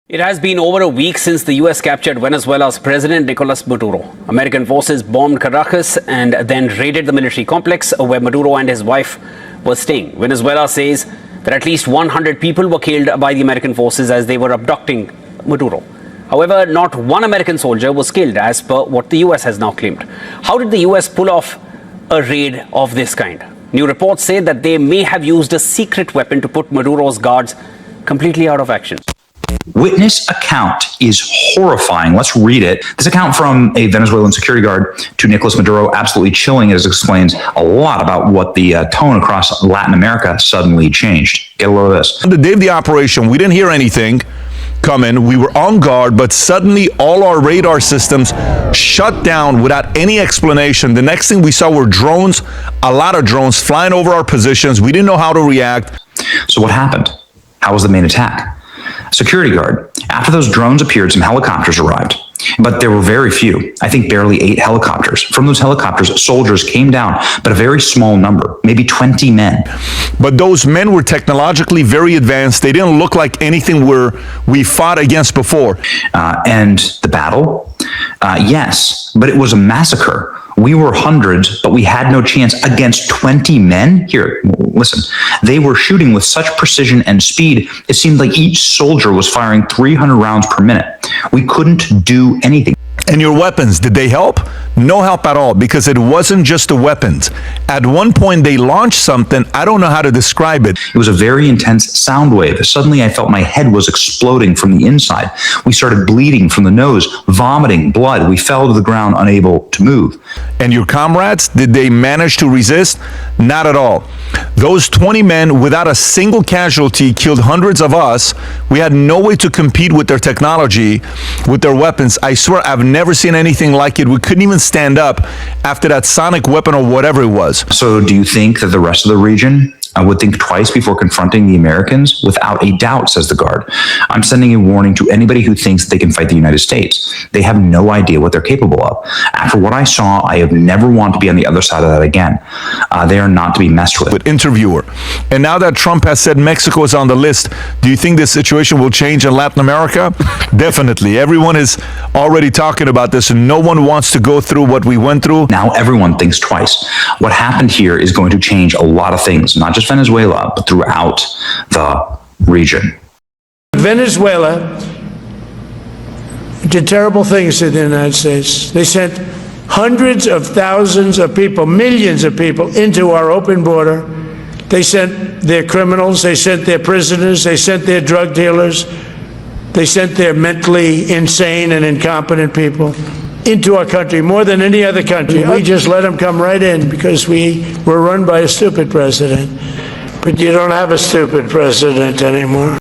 It has been over a week since the U.S. captured Venezuela's President Nicolas Maduro. American forces bombed Caracas and then raided the military complex where Maduro and his wife were staying. Venezuela says that at least 100 people were killed by the American forces as they were abducting Maduro. However, not one American soldier was killed, as per what the U.S. has now claimed. How did the U.S. pull off a raid of this kind? New reports say that they may have used a secret weapon to put Maduro's guards completely out of action. Witness account is horrifying. Let's read it. This account from a Venezuelan security guard to Nicolas Maduro, absolutely chilling, as it explains a lot about what the tone across Latin America suddenly changed. Get a load of this. On the day of the operation, we didn't hear anything come in. We were on guard, but suddenly all our radar systems shut down without any explanation. The next thing we saw were drones, a lot of drones flying over our positions. We didn't know how to react. So what happened? How was the main attack? Security guard. After those drones appeared, some helicopters arrived, but there were very few. I think barely 8 helicopters. From those helicopters, soldiers came down, but a very small number, maybe 20 men. But those men were technologically very advanced. They didn't look like anything we fought against before. And the battle? Yes, but it was a massacre. We were hundreds, but we had no chance against 20 men. Here, listen, they were shooting with such precision and speed, it seemed like each soldier was firing 300 rounds per minute. We couldn't do anything. And your weapons, did they help? No help at all, because it wasn't just the weapons. At one point, they launched something. I don't know how to describe it. It was a very intense sound wave. Suddenly, I felt my head was exploding from the inside. We started bleeding from the nose, vomiting blood. We fell to the ground, unable to move. And your comrades, did they manage to resist? Not at all. Those 20 men, without a single casualty, killed hundreds of us. We had no way to compete with their technology, with their weapons. I swear, I've never seen anything like it. We couldn't even stand up after that sonic weapon or whatever it was. So do you think that the rest of the region would think twice before confronting the Americans? Without a doubt, says the guard. I'm sending a warning to anybody who thinks they can fight the United States. They have no idea what they're capable of. After what I saw, I have never wanted to be on the other side of that again. They are not to be messed with. But interviewer, and now that Trump has said Mexico is on the list, do you think this situation will change in Latin America? Definitely. Everyone is already talking about this, and no one wants to go through what we went through. Now everyone thinks twice. What happened here is going to change a lot of things, not just Venezuela, but throughout the region. Venezuela did terrible things to the United States. They sent hundreds of thousands of people, millions of people into our open border. They sent their criminals, they sent their prisoners, they sent their drug dealers, they sent their mentally insane and incompetent people into our country more than any other country. We just let them come right in because we were run by a stupid president. But you don't have a stupid president anymore.